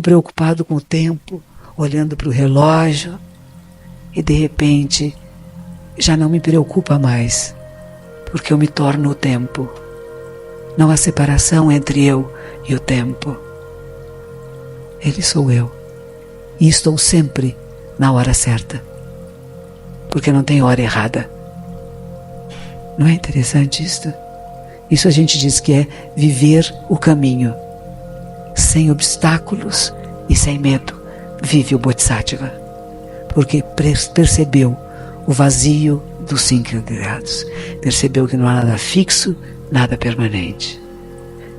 preocupado com o tempo, olhando para o relógio, e de repente já não me preocupa mais, porque eu me torno o tempo. Não há separação entre eu e o tempo. Ele sou eu, e estou sempre na hora certa, porque não tem hora errada. Não é interessante isto? Isso a gente diz que é viver o caminho. Sem obstáculos e sem medo, vive o Bodhisattva. Porque percebeu o vazio dos 5 graus. Percebeu que não há nada fixo, nada permanente.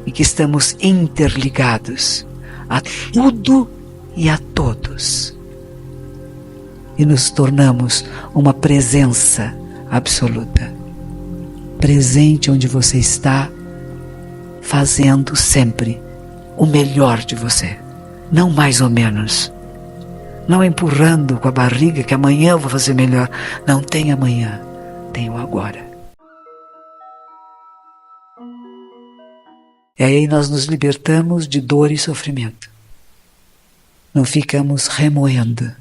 E que estamos interligados a tudo e a todos. E nos tornamos uma presença absoluta. Presente onde você está, fazendo sempre o melhor de você, não mais ou menos, não empurrando com a barriga que amanhã eu vou fazer melhor. Não tem amanhã, tem o agora. E aí nós nos libertamos de dor e sofrimento. Não ficamos remoendo,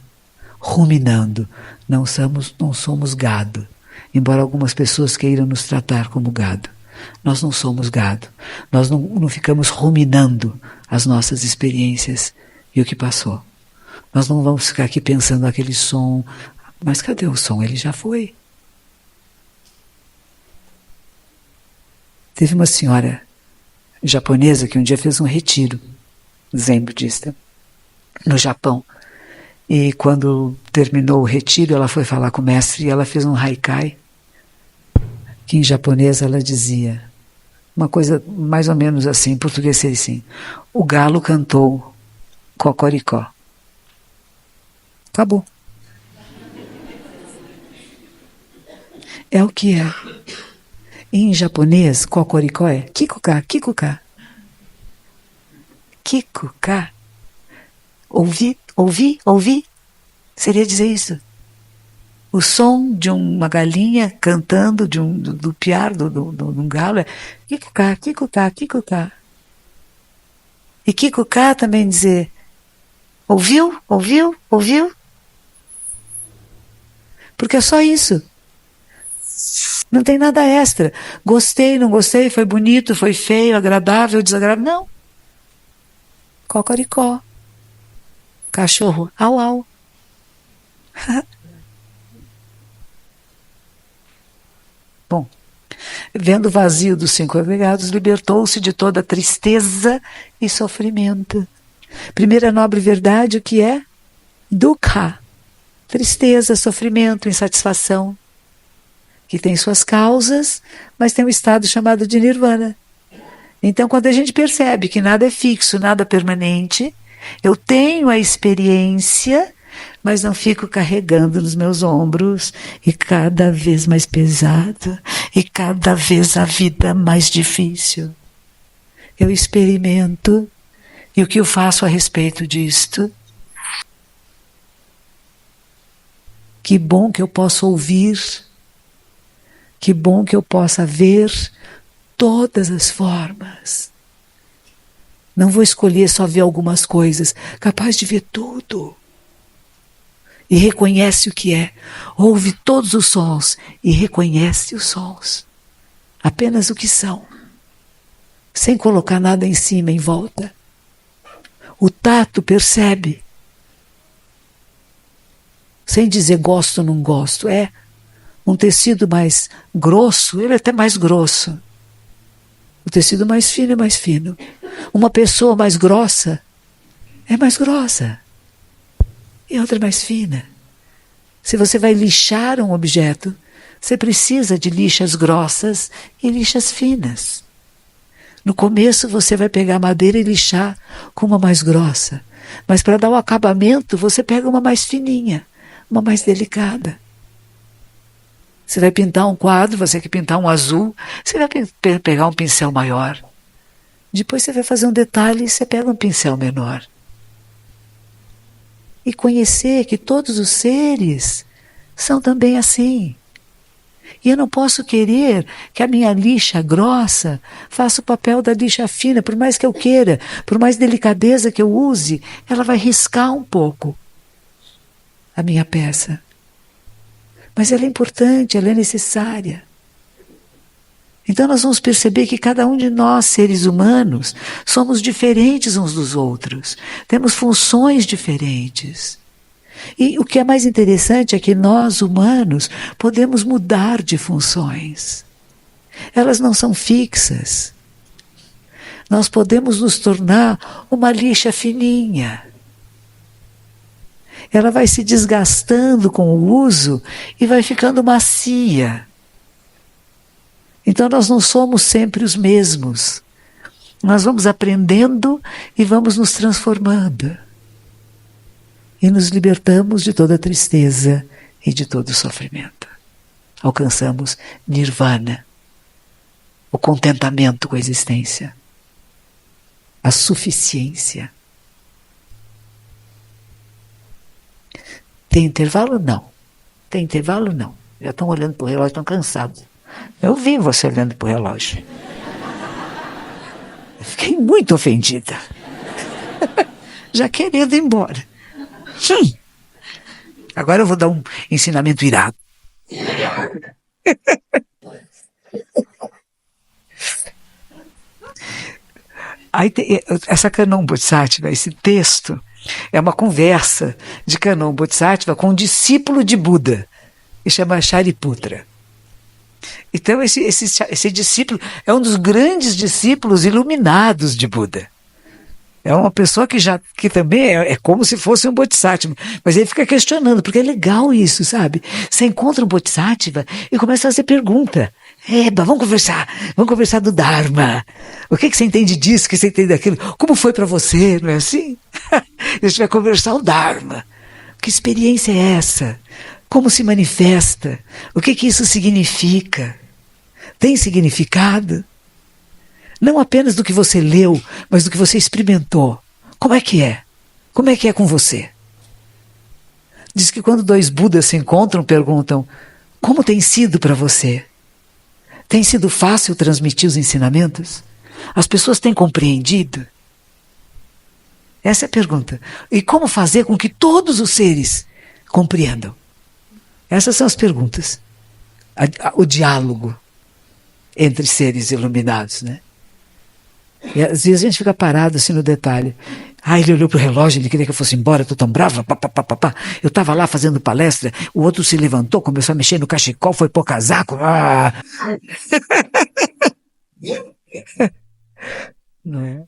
ruminando. Não somos gado. Embora algumas pessoas queiram nos tratar como gado. Nós não somos gado. Nós não ficamos ruminando as nossas experiências e o que passou. Nós não vamos ficar aqui pensando aquele som. Mas cadê o som? Ele já foi. Teve uma senhora japonesa que um dia fez um retiro zen budista no Japão. E quando terminou o retiro, ela foi falar com o mestre e ela fez um haikai, que em japonês ela dizia uma coisa mais ou menos assim, em português seria assim: o galo cantou cocoricó. Acabou. É o que é. Em japonês, cocoricó é kikuka, kikuka. Kikuka. Ouvi, seria dizer isso. O som de uma galinha cantando, do piar, de um galo, é kikuká, kikuká, kikuká. E kikuká também dizer, ouviu? Porque é só isso. Não tem nada extra. Gostei, não gostei, foi bonito, foi feio, agradável, desagradável. Não. Cocoricó. Cachorro, au, au. Bom, vendo o vazio dos 5 agregados, libertou-se de toda tristeza e sofrimento. Primeira nobre verdade, o que é? Dukkha. Tristeza, sofrimento, insatisfação. Que tem suas causas, mas tem um estado chamado de nirvana. Então, quando a gente percebe que nada é fixo, nada permanente, eu tenho a experiência, mas não fico carregando nos meus ombros, e cada vez mais pesado, e cada vez a vida mais difícil. Eu experimento, e o que eu faço a respeito disto? Que bom que eu possa ouvir, que bom que eu possa ver todas as formas. Não vou escolher só ver algumas coisas, capaz de ver tudo. E reconhece o que é. Ouve todos os sons e reconhece os sons. Apenas o que são. Sem colocar nada em cima, em volta. O tato percebe. Sem dizer gosto ou não gosto. É um tecido mais grosso, ele é até mais grosso. O tecido mais fino é mais fino. Uma pessoa mais grossa é mais grossa. E outra mais fina. Se você vai lixar um objeto, você precisa de lixas grossas e lixas finas. No começo você vai pegar a madeira e lixar com uma mais grossa. Mas para dar o acabamento, você pega uma mais fininha, uma mais delicada. Você vai pintar um quadro, você quer pintar um azul, você vai pegar um pincel maior. Depois você vai fazer um detalhe e você pega um pincel menor. E conhecer que todos os seres são também assim. E eu não posso querer que a minha lixa grossa faça o papel da lixa fina, por mais que eu queira, por mais delicadeza que eu use, ela vai riscar um pouco a minha peça. Mas ela é importante, ela é necessária. Então nós vamos perceber que cada um de nós, seres humanos, somos diferentes uns dos outros. Temos funções diferentes. E o que é mais interessante é que nós, humanos, podemos mudar de funções. Elas não são fixas. Nós podemos nos tornar uma lixa fininha. Ela vai se desgastando com o uso e vai ficando macia. Então nós não somos sempre os mesmos. Nós vamos aprendendo e vamos nos transformando. E nos libertamos de toda tristeza e de todo sofrimento. Alcançamos nirvana, o contentamento com a existência, a suficiência. Tem intervalo? Não. Tem intervalo? Não. Já estão olhando para o relógio, estão cansados. Eu vi você olhando para o relógio. Eu fiquei muito ofendida. Já querendo ir embora. Agora eu vou dar um ensinamento irado. Aí essa Kanon Bodhisattva, esse texto, é uma conversa de Kanon Bodhisattva com um discípulo de Buda, que chama Shariputra. Então esse discípulo é um dos grandes discípulos iluminados de Buda. É uma pessoa que também é como se fosse um Bodhisattva. Mas ele fica questionando, porque é legal isso, sabe? Você encontra um Bodhisattva e começa a fazer pergunta. Vamos conversar do Dharma. O que você entende disso, o que você entende daquilo? Como foi para você, não é assim? A gente vai conversar o Dharma. Que experiência é essa? Como se manifesta? O que isso significa? Tem significado? Não apenas do que você leu, mas do que você experimentou. Como é que é? Como é que é com você? Diz que quando dois Budas se encontram, perguntam: como tem sido para você? Tem sido fácil transmitir os ensinamentos? As pessoas têm compreendido? Essa é a pergunta. E como fazer com que todos os seres compreendam? Essas são as perguntas. O diálogo entre seres iluminados, né? E às vezes a gente fica parado assim no detalhe. Ele olhou para o relógio, ele queria que eu fosse embora, estou tão brava, Eu estava lá fazendo palestra, o outro se levantou, começou a mexer no cachecol, foi pôr casaco. Não é?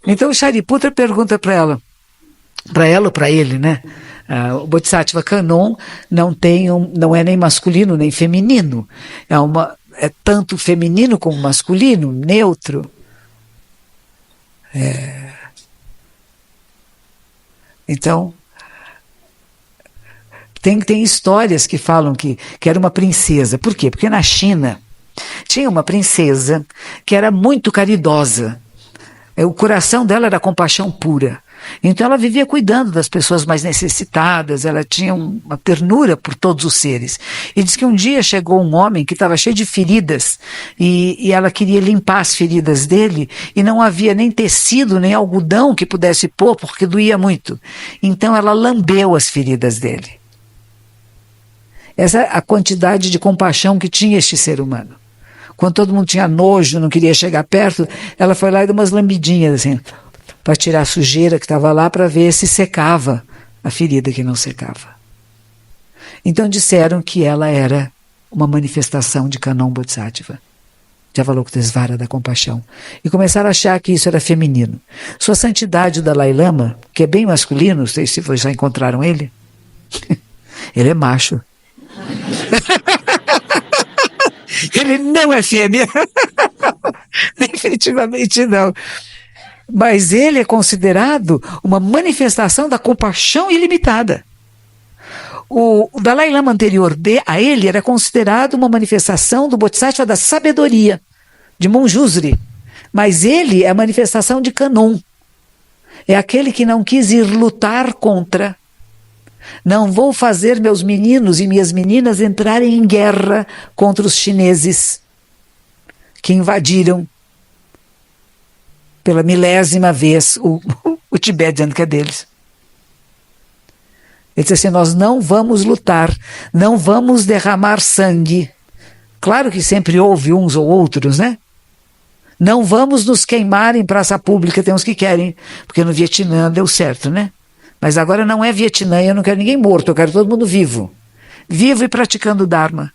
Então o Shariputra pergunta para ela ou para ele, né? O Bodhisattva Kanon não é nem masculino nem feminino. É tanto feminino como masculino, neutro. Então, tem histórias que falam que era uma princesa. Por quê? Porque na China tinha uma princesa que era muito caridosa. O coração dela era compaixão pura. Então ela vivia cuidando das pessoas mais necessitadas, ela tinha uma ternura por todos os seres. E diz que um dia chegou um homem que estava cheio de feridas e ela queria limpar as feridas dele e não havia nem tecido, nem algodão que pudesse pôr porque doía muito. Então ela lambeu as feridas dele. Essa é a quantidade de compaixão que tinha este ser humano. Quando todo mundo tinha nojo, não queria chegar perto, ela foi lá e deu umas lambidinhas assim, para tirar a sujeira que estava lá, para ver se secava a ferida que não secava. Então disseram que ela era uma manifestação de Kanon Bodhisattva, de Avalokitesvara da compaixão. E começaram a achar que isso era feminino. Sua Santidade, o Dalai Lama, que é bem masculino, não sei se vocês já encontraram ele, ele é macho. Ele não é fêmea. Definitivamente não. Mas ele é considerado uma manifestação da compaixão ilimitada. O Dalai Lama anterior a ele era considerado uma manifestação do Bodhisattva da sabedoria, de Manjusri. Mas ele é a manifestação de Kanon. É aquele que não quis ir lutar contra, Não vou fazer meus meninos e minhas meninas entrarem em guerra contra os chineses que invadiram pela 1000ª vez o Tibete, dizendo que é deles. Ele disse assim, nós não vamos lutar, não vamos derramar sangue. Claro que sempre houve uns ou outros, né? Não vamos nos queimar em praça pública, tem uns que querem, porque no Vietnã deu certo, né? Mas agora não é Vietnã, eu não quero ninguém morto, eu quero todo mundo vivo. Vivo e praticando o Dharma.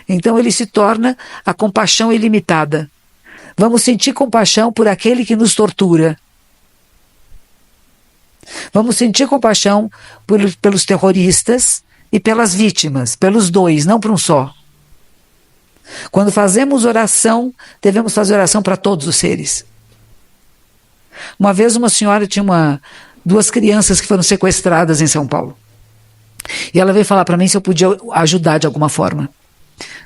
Então ele se torna a compaixão ilimitada. Vamos sentir compaixão por aquele que nos tortura. Vamos sentir compaixão pelos terroristas e pelas vítimas, pelos dois, não por um só. Quando fazemos oração, devemos fazer oração para todos os seres. Uma vez uma senhora tinha duas crianças que foram sequestradas em São Paulo. E ela veio falar para mim se eu podia ajudar de alguma forma.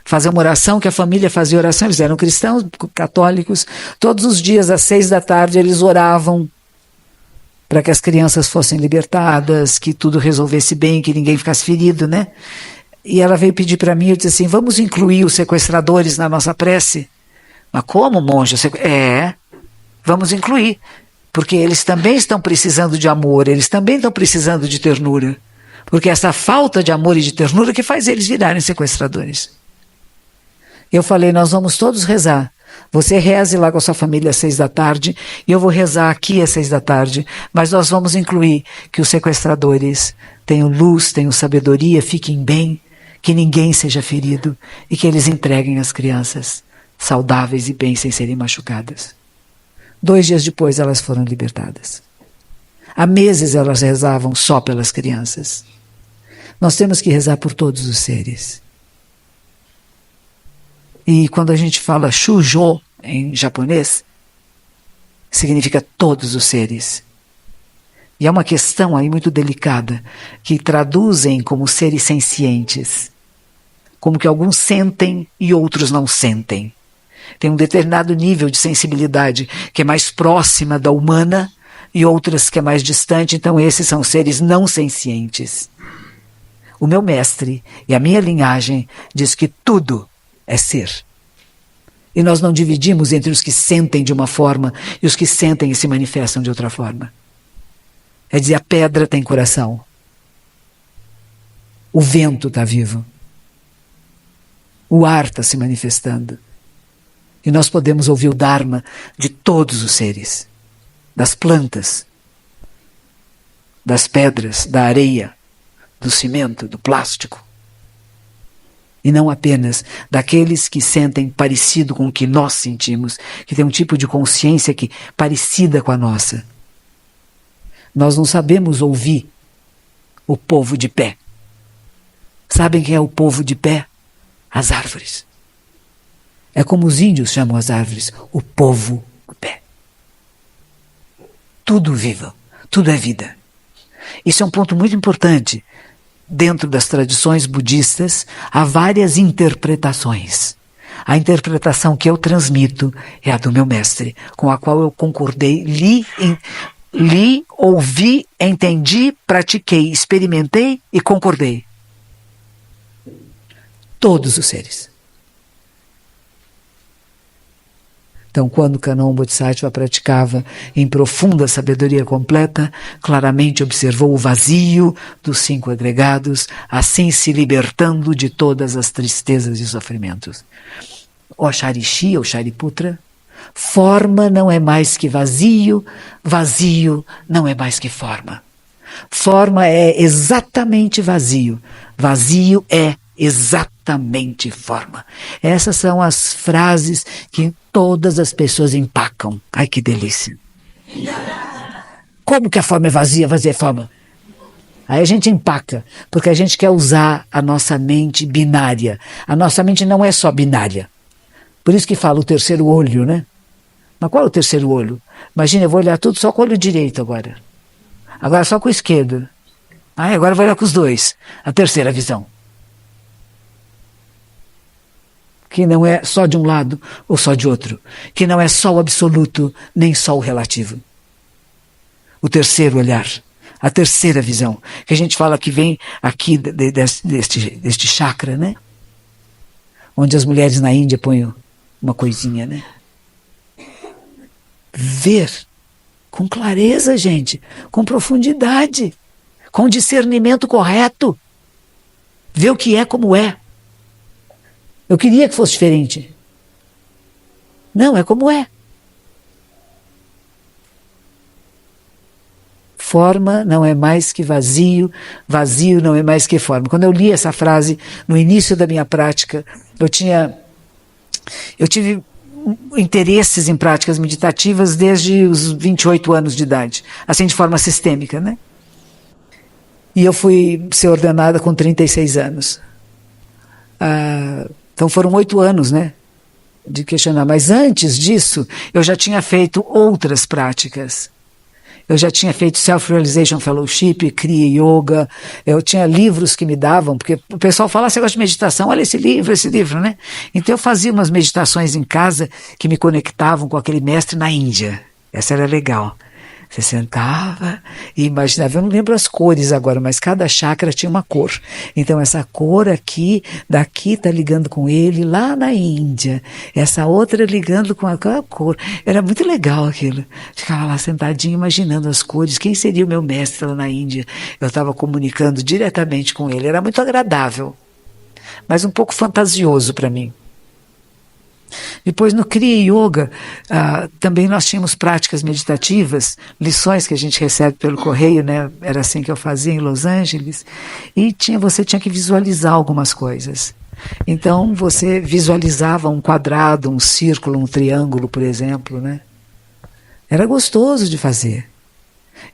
Fazer uma oração, que a família fazia oração, eles eram cristãos, católicos, todos os dias às 6 da tarde eles oravam para que as crianças fossem libertadas, que tudo resolvesse bem, que ninguém ficasse ferido, né? E ela veio pedir para mim, eu disse assim, vamos incluir os sequestradores na nossa prece? Mas como, monja? Vamos incluir, porque eles também estão precisando de amor, eles também estão precisando de ternura, porque essa falta de amor e de ternura que faz eles virarem sequestradores. Eu falei, nós vamos todos rezar. Você reze lá com a sua família às 6 da tarde, e eu vou rezar aqui às 6 da tarde, mas nós vamos incluir que os sequestradores tenham luz, tenham sabedoria, fiquem bem, que ninguém seja ferido e que eles entreguem as crianças saudáveis e bem sem serem machucadas. 2 dias depois elas foram libertadas. Há meses elas rezavam só pelas crianças. Nós temos que rezar por todos os seres. E quando a gente fala Shujo em japonês, significa todos os seres. E é uma questão aí muito delicada, que traduzem como seres sencientes, como que alguns sentem e outros não sentem. Tem um determinado nível de sensibilidade que é mais próxima da humana e outras que é mais distante, então esses são seres não sencientes. O meu mestre e a minha linhagem diz que tudo é ser. E nós não dividimos entre os que sentem de uma forma e os que sentem e se manifestam de outra forma. É dizer, a pedra tem coração. O vento está vivo. O ar está se manifestando. E nós podemos ouvir o Dharma de todos os seres. Das plantas, das pedras, da areia, do cimento, do plástico. E não apenas daqueles que sentem parecido com o que nós sentimos, que tem um tipo de consciência que parecida com a nossa. Nós não sabemos ouvir o povo de pé. Sabem quem é o povo de pé? As árvores. É como os índios chamam as árvores, o povo de pé. Tudo vivo, tudo é vida. Isso é um ponto muito importante. Dentro das tradições budistas, há várias interpretações. A interpretação que eu transmito é a do meu mestre, com a qual eu concordei, li, ouvi, entendi, pratiquei, experimentei e concordei. Todos os seres. Então, quando o Kanon Bodhisattva praticava em profunda sabedoria completa, claramente observou o vazio dos 5 agregados, assim se libertando de todas as tristezas e sofrimentos. O Sharishi, ou Shariputra, forma não é mais que vazio, vazio não é mais que forma. Forma é exatamente vazio, vazio é exatamente forma. Essas são as frases que todas as pessoas empacam. Ai, que delícia. Como que a forma é vazia, vazia é forma? Aí a gente empaca, porque a gente quer usar a nossa mente binária. A nossa mente não é só binária. Por isso que fala o terceiro olho, né? Mas qual é o terceiro olho? Imagina, eu vou olhar tudo só com o olho direito agora. Agora só com o esquerdo. Agora eu vou olhar com os dois. A terceira visão. Que não é só de um lado ou só de outro, que não é só o absoluto, nem só o relativo. O terceiro olhar, A terceira visão, que a gente fala que vem aqui deste chakra, né? Onde as mulheres na Índia põem uma coisinha, né? Ver com clareza, gente, com profundidade, com discernimento correto. Ver o que é como é. Eu queria que fosse diferente. Não, é como é. Forma não é mais que vazio, vazio não é mais que forma. Quando eu li essa frase no início da minha prática, eu tive interesses em práticas meditativas desde os 28 anos de idade, assim de forma sistêmica, né? E eu fui ser ordenada com 36 anos. Então foram 8 anos, né, de questionar. Mas antes disso, eu já tinha feito outras práticas. Eu já tinha feito Self-Realization Fellowship, Kriya Yoga, eu tinha livros que me davam, porque o pessoal fala, você gosta de meditação, olha esse livro, né? Então eu fazia umas meditações em casa que me conectavam com aquele mestre na Índia. Essa era legal. Você sentava e imaginava, eu não lembro as cores agora, mas cada chakra tinha uma cor. Então essa cor aqui, daqui está ligando com ele lá na Índia. Essa outra ligando com aquela cor. Era muito legal aquilo. Ficava lá sentadinho imaginando as cores. Quem seria o meu mestre lá na Índia? Eu estava comunicando diretamente com ele. Era muito agradável, mas um pouco fantasioso para mim. Depois no Kriya Yoga, também nós tínhamos práticas meditativas, lições que a gente recebe pelo correio, né? Era assim que eu fazia em Los Angeles, e você tinha que visualizar algumas coisas. Então você visualizava um quadrado, um círculo, um triângulo, por exemplo, né? Era gostoso de fazer.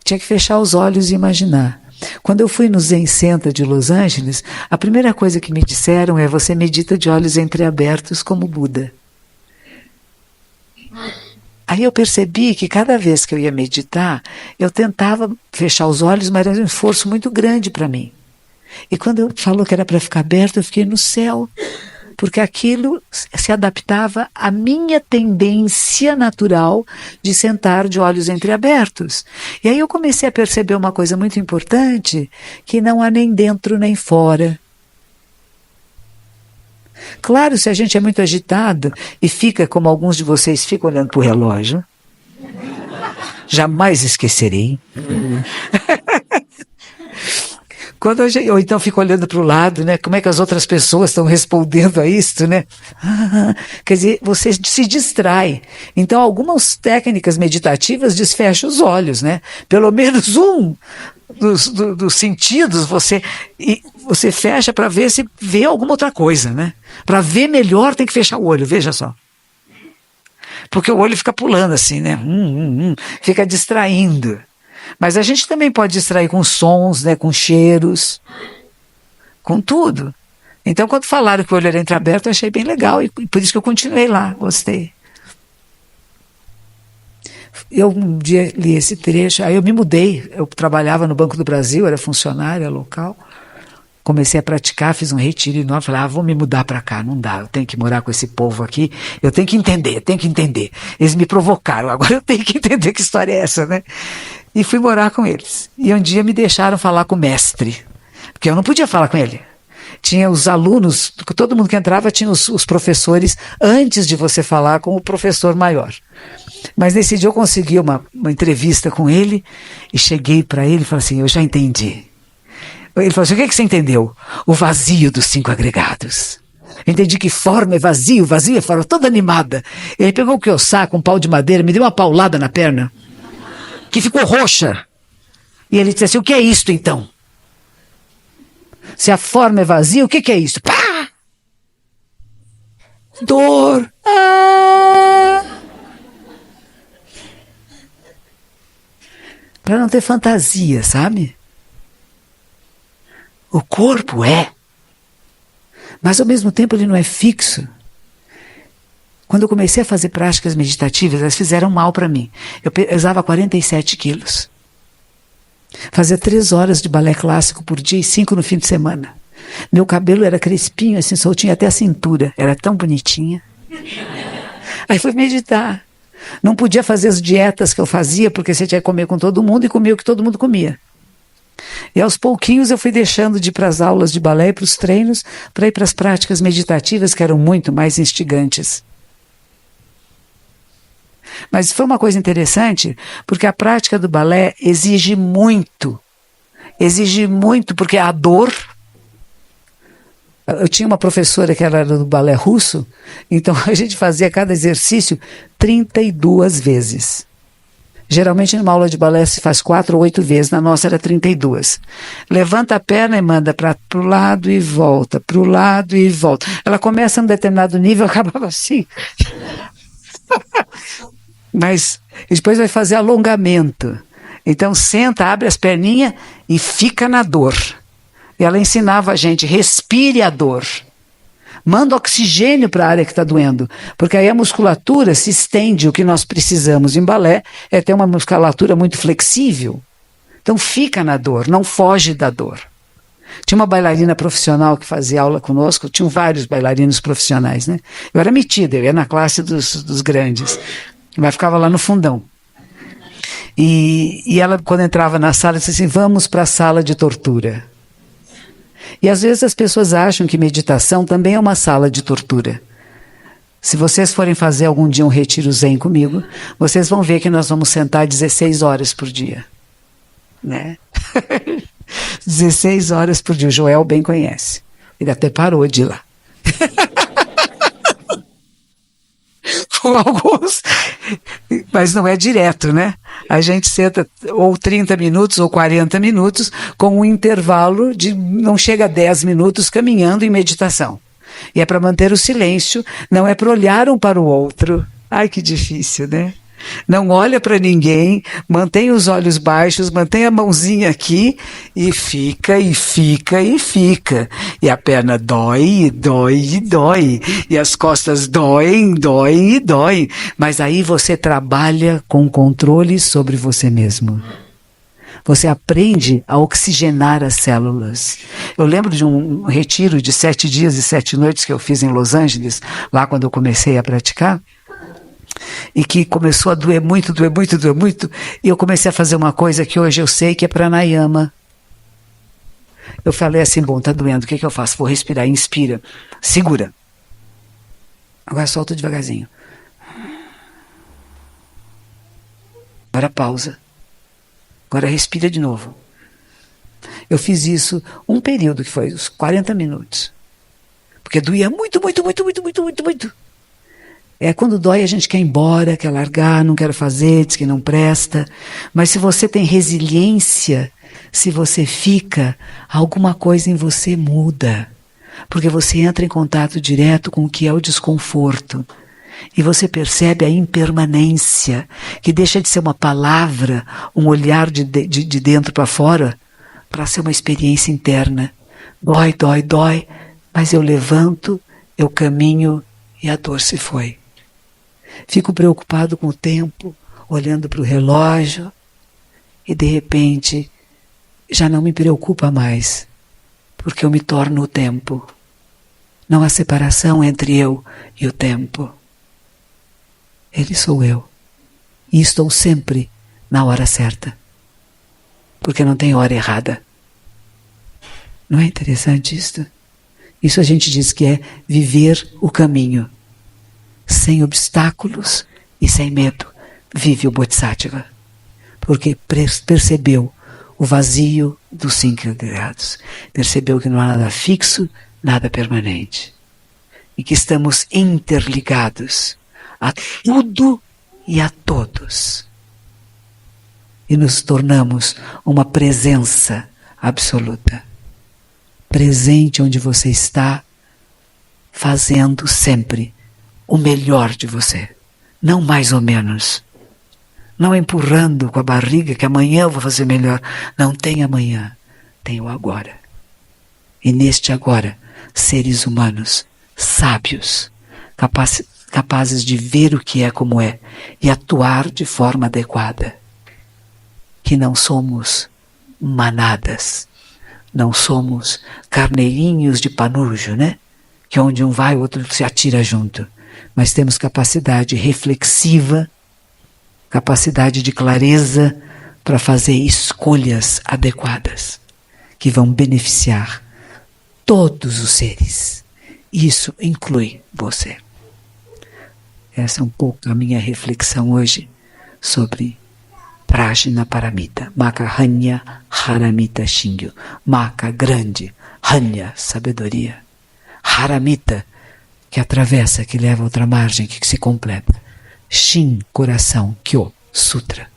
Tinha que fechar os olhos e imaginar. Quando eu fui no Zen Center de Los Angeles, a primeira coisa que me disseram é: você medita de olhos entreabertos como Buda. Aí eu percebi que cada vez que eu ia meditar, eu tentava fechar os olhos, mas era um esforço muito grande para mim. E quando eu falou que era para ficar aberto, eu fiquei no céu, porque aquilo se adaptava à minha tendência natural de sentar de olhos entreabertos. E aí eu comecei a perceber uma coisa muito importante, que não há nem dentro nem fora. Claro, se a gente é muito agitado e fica, como alguns de vocês ficam olhando para o relógio, jamais esquecerei. Ou então fica olhando para o lado, né? Como é que as outras pessoas estão respondendo a isso, né? Quer dizer, você se distrai. Então, algumas técnicas meditativas desfecham os olhos, né? Pelo menos um dos sentidos você fecha para ver se vê alguma outra coisa, né? Para ver melhor tem que fechar o olho, veja só. Porque o olho fica pulando assim, né? Fica distraindo. Mas a gente também pode distrair com sons, né? Com cheiros, com tudo. Então, quando falaram que o olho era entreaberto, eu achei bem legal e por isso que eu continuei lá, gostei. Eu um dia li esse trecho, aí eu me mudei, eu trabalhava no Banco do Brasil, era funcionária local, comecei a praticar, fiz um retiro enorme, falei, vou me mudar para cá, não dá, eu tenho que morar com esse povo aqui, eu tenho que entender. Eles me provocaram, agora eu tenho que entender que história é essa, né? E fui morar com eles. E um dia me deixaram falar com o mestre, porque eu não podia falar com ele. Tinha os alunos, todo mundo que entrava tinha os professores antes de você falar com o professor maior. Mas nesse dia eu consegui uma entrevista com ele e cheguei para ele e falei assim, eu já entendi. Ele falou assim, o que você entendeu? O vazio dos 5 agregados. Eu entendi que forma é vazio é forma toda animada. Ele pegou o Kiyosaki, um pau de madeira, me deu uma paulada na perna, que ficou roxa. E ele disse assim, o que é isto então? Se a forma é vazia, o que é isso? Pá! Dor. Para não ter fantasia, sabe? O corpo é. Mas ao mesmo tempo ele não é fixo. Quando eu comecei a fazer práticas meditativas, elas fizeram mal para mim. Eu pesava 47 quilos. Fazia 3 horas de balé clássico por dia e 5 no fim de semana. Meu cabelo era crespinho, assim, soltinho até a cintura. Era tão bonitinha. Aí fui meditar. Não podia fazer as dietas que eu fazia, porque você tinha que comer com todo mundo e comia o que todo mundo comia. E aos pouquinhos eu fui deixando de ir para as aulas de balé e para os treinos, para ir para as práticas meditativas, que eram muito mais instigantes. Mas foi uma coisa interessante, porque a prática do balé exige muito, porque a dor... Eu tinha uma professora que era do balé russo, então a gente fazia cada exercício 32 vezes. Geralmente numa aula de balé se faz 4 ou 8 vezes, na nossa era 32. Levanta a perna e manda para o lado e volta, para o lado e volta. Ela começa num determinado nível, acabava assim. Mas depois vai fazer alongamento. Então senta, abre as perninhas e fica na dor. E ela ensinava a gente, respire a dor. Manda oxigênio para a área que está doendo, porque aí a musculatura se estende. O que nós precisamos em balé é ter uma musculatura muito flexível. Então fica na dor, não foge da dor. Tinha uma bailarina profissional que fazia aula conosco, tinham vários bailarinos profissionais, né? Eu era metida, eu ia na classe dos grandes, mas ficava lá no fundão. E ela, quando entrava na sala, disse assim, vamos para a sala de tortura. E às vezes as pessoas acham que meditação também é uma sala de tortura. Se vocês forem fazer algum dia um retiro zen comigo, vocês vão ver que nós vamos sentar 16 horas por dia. Né? 16 horas por dia. O Joel bem conhece. Ele até parou de ir lá. Com alguns... Mas não é direto, né? A gente senta ou 30 minutos ou 40 minutos com um intervalo de não chega a 10 minutos caminhando em meditação. E é para manter o silêncio, não é para olhar um para o outro. Ai, que difícil, né? Não olha para ninguém, mantém os olhos baixos, mantém a mãozinha aqui e fica, e fica, e fica. E a perna dói, e dói, e dói. E as costas doem, doem e doem. Mas aí você trabalha com controle sobre você mesmo. Você aprende a oxigenar as células. Eu lembro de um retiro de 7 dias e 7 noites que eu fiz em Los Angeles, lá quando eu comecei a praticar. E que começou a doer muito, e eu comecei a fazer uma coisa que hoje eu sei que é pranayama. Eu falei assim, bom, tá doendo, o que eu faço? Vou respirar, inspira, segura. Agora solta devagarzinho. Agora pausa. Agora respira de novo. Eu fiz isso um período que foi uns 40 minutos. Porque doía muito. Quando dói a gente quer ir embora, quer largar, não quer fazer, diz que não presta. Mas se você tem resiliência, se você fica, alguma coisa em você muda. Porque você entra em contato direto com o que é o desconforto. E você percebe a impermanência, que deixa de ser uma palavra, um olhar de dentro para fora, para ser uma experiência interna. Dói, mas eu levanto, eu caminho e a dor se foi. Fico preocupado com o tempo, olhando para o relógio e de repente já não me preocupa mais, porque eu me torno o tempo. Não há separação entre eu e o tempo. Ele sou eu. E estou sempre na hora certa, porque não tem hora errada. Não é interessante isto? Isso a gente diz que é viver o caminho. Sem obstáculos e sem medo, vive o Bodhisattva. Porque percebeu o vazio dos 5 graus. Percebeu que não há nada fixo, nada permanente. E que estamos interligados a tudo e a todos. E nos tornamos uma presença absoluta. Presente onde você está, fazendo sempre o melhor de você, não mais ou menos, não empurrando com a barriga que amanhã eu vou fazer melhor. Não tem amanhã, tem o agora. E neste agora, seres humanos sábios, capazes de ver o que é como é e atuar de forma adequada. Que não somos manadas, não somos carneirinhos de panujo, né? Que onde um vai, o outro se atira junto. Mas temos capacidade reflexiva, capacidade de clareza para fazer escolhas adequadas. que vão beneficiar todos os seres. Isso inclui você. Essa é um pouco a minha reflexão hoje sobre Prajna Paramita. Maka Hanya Haramita Shingyo. Maka grande, Hanya sabedoria. Haramita, que atravessa, que leva a outra margem, que se completa. Shin, coração. Kyo, sutra.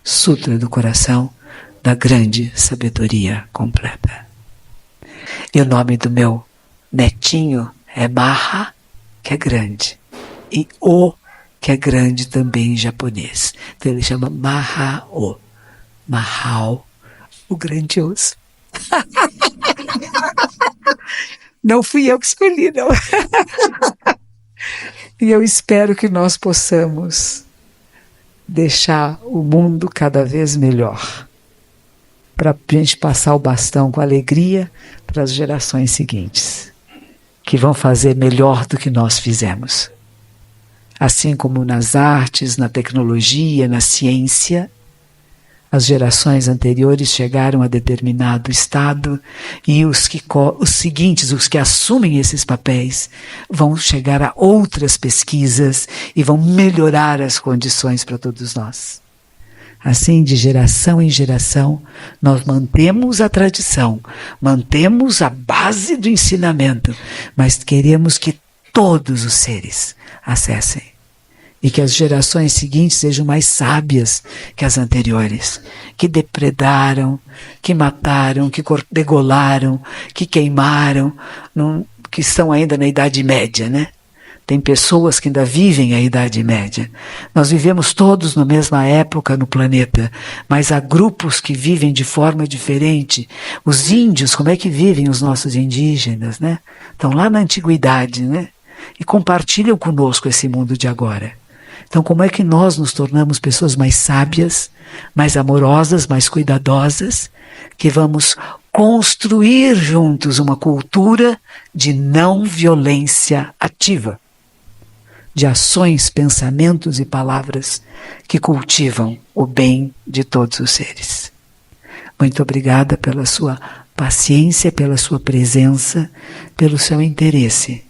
Sutra do coração da grande sabedoria completa. E o nome do meu netinho é Maha, que é grande. E O, que é grande também em japonês. Então ele chama Mahao. Mahao, o grandioso. Não fui eu que escolhi, não. E eu espero que nós possamos deixar o mundo cada vez melhor, para a gente passar o bastão com alegria para as gerações seguintes, que vão fazer melhor do que nós fizemos. Assim como nas artes, na tecnologia, na ciência, as gerações anteriores chegaram a determinado estado e os seguintes, os que assumem esses papéis, vão chegar a outras pesquisas e vão melhorar as condições para todos nós. Assim, de geração em geração, nós mantemos a tradição, mantemos a base do ensinamento, mas queremos que todos os seres acessem. E que as gerações seguintes sejam mais sábias que as anteriores, que depredaram, que mataram, que degolaram, que queimaram, que estão ainda na Idade Média, né? Tem pessoas que ainda vivem a Idade Média. Nós vivemos todos na mesma época no planeta, mas há grupos que vivem de forma diferente. Os índios, como é que vivem os nossos indígenas, né? Estão lá na antiguidade, né? E compartilham conosco esse mundo de agora. Então, como é que nós nos tornamos pessoas mais sábias, mais amorosas, mais cuidadosas, que vamos construir juntos uma cultura de não violência ativa, de ações, pensamentos e palavras que cultivam o bem de todos os seres. Muito obrigada pela sua paciência, pela sua presença, pelo seu interesse,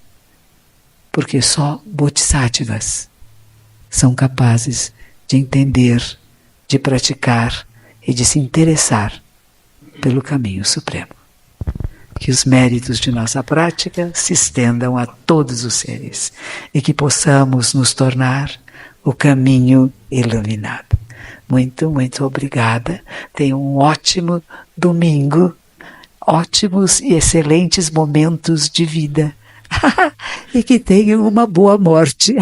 porque só bodhisattvas são capazes de entender, de praticar e de se interessar pelo caminho supremo. Que os méritos de nossa prática se estendam a todos os seres e que possamos nos tornar o caminho iluminado. Muito, muito obrigada. Tenha um ótimo domingo, ótimos e excelentes momentos de vida e que tenham uma boa morte.